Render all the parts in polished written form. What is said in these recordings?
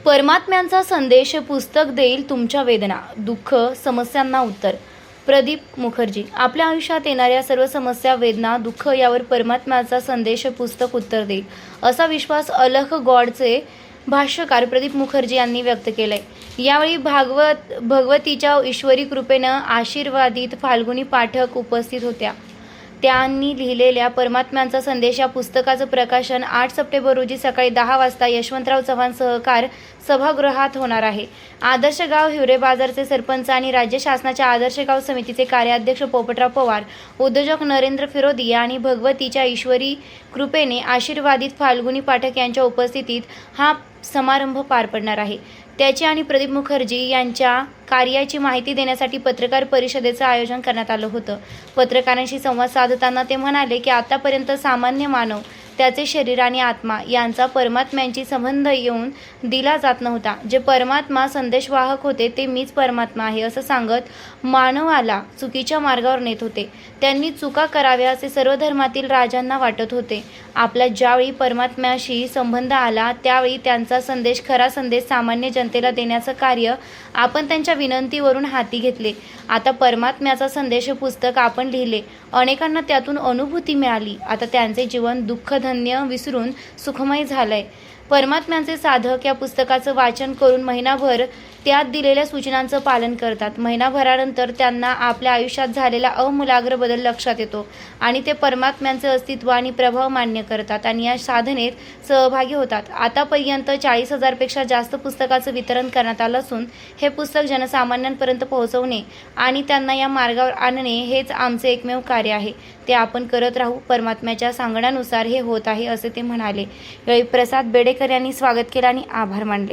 परमात्म्यांचा संदेश पुस्तक देईल तुमच्या वेदना, दुःख, समस्यांना उत्तर. प्रदीप मुखर्जी. आपल्या आयुष्यात येणाऱ्या सर्व समस्या, वेदना, दुःख यावर परमात्म्याचा संदेश पुस्तक उत्तर देईल, असा विश्वास अलख गॉडचे भाष्यकार प्रदीप मुखर्जी यांनी व्यक्त केलाय. यावेळी भगवतीच्या ईश्वरी कृपेनं आशीर्वादित फाल्गुनी पाठक उपस्थित होत्या. त्यांनी लिहिलेल्या परमात्म्यांचा संदेश या पुस्तकाचं प्रकाशन 8 सप्टेंबर रोजी सकाळी 10 वाजता यशवंतराव चव्हाण सहकार सभागृहात होणार आहे. आदर्श गाव हिवरे बाजारचे सरपंच आणि राज्य शासनाच्या आदर्श गाव समितीचे कार्याध्यक्ष पोपटराव पवार, उद्योजक नरेंद्र फिरोदी आणि भगवतीच्या ईश्वरी कृपेने आशीर्वादित फाल्गुनी पाठक यांच्या उपस्थितीत हा समारंभ पार पडणार आहे. त्याची आणि प्रदीप मुखर्जी यांच्या कार्याची माहिती देण्यासाठी पत्रकार परिषदेचं आयोजन करण्यात आलं होतं. पत्रकारांशी संवाद साधताना ते म्हणाले की आतापर्यंत सामान्य मानव, त्याचे शरीर आणि आत्मा यांचा परमात्म्यांशी संबंध येऊन दिला जात नव्हता. जे परमात्मा संदेशवाहक होते ते मीच परमात्मा आहे असं सांगत मानवाला चुकीच्या मार्गावर नेत होते. त्यांनी चुका कराव्या असे सर्व धर्मातील राजांना वाटत होते. आपला ज्यावेळी परमात्म्याशी संबंध आला त्यावेळी त्यांचा संदेश, खरा संदेश सामान्य जनतेला देण्याचं कार्य आपण त्यांच्या विनंतीवरून हाती घेतले. आता परमात्म्याचा संदेश हे पुस्तक आपण लिहिले. अनेकांना त्यातून अनुभूती मिळाली. आता त्यांचे जीवन दुःखधन्य विसरून सुखमय झालंय. परमात्म्यांचे साधक या पुस्तकाचं वाचन करून महिनाभर त्यात दिलेल्या सूचनांचं पालन करतात. महिनाभरानंतर त्यांना आपल्या आयुष्यात झालेला आमूलाग्र बदल लक्षात येतो आणि ते परमात्म्यांचे अस्तित्व आणि प्रभाव मान्य करतात आणि या साधनेत सहभागी होतात. आतापर्यंत 40,000 पेक्षा जास्त पुस्तकाचं वितरण करण्यात आलं असून हे पुस्तक जनसामान्यांपर्यंत पोहोचवणे आणि त्यांना या मार्गावर आणणे हेच आमचे एकमेव कार्य आहे. ते आपण करत राहू. परमात्म्याच्या सांगण्यानुसार हे होत आहे असे ते म्हणाले. यावेळी प्रसाद बेडेकर यांनी स्वागत केलं आणि आभार मानले.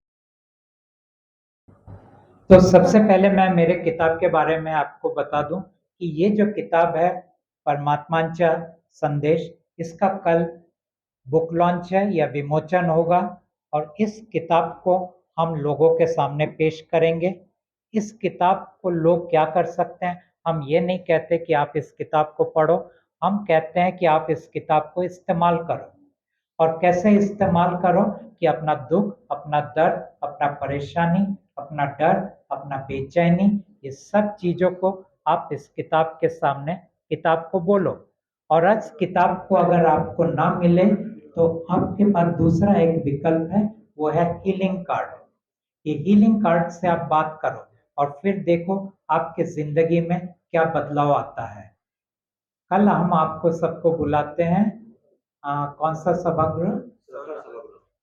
तो सबसे पहले मैं मेरे किताब के बारे में आपको बता दूं कि ये जो किताब है परमात्मांचा संदेश, इसका कल बुक लॉन्च है या विमोचन होगा और इस किताब को हम लोगों के सामने पेश करेंगे. इस किताब को लोग क्या कर सकते हैं, हम ये नहीं कहते कि आप इस किताब को पढ़ो, हम कहते हैं कि आप इस किताब को इस्तेमाल करो. और कैसे इस्तेमाल करो कि अपना दुख, अपना दर्द, अपना परेशानी, अपना डर, अपना बेचैनी, ये सब चीज़ों को आप इस किताब के सामने किताब को बोलो. और इस किताब को अगर आपको ना मिले तो आपके पास दूसरा एक विकल्प है, वो है हीलिंग कार्ड. ये हीलिंग कार्ड से आप बात करो और फिर देखो आपके जिंदगी में क्या बदलाव आता है. कल हम आपको सबको बुलाते हैं कौन सा सभागृह?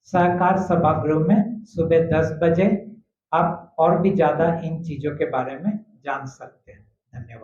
सहकार सभागृह में सुबह 10 बजे. आप और भी ज्यादा इन चीजों के बारे में जान सकते हैं. धन्यवाद.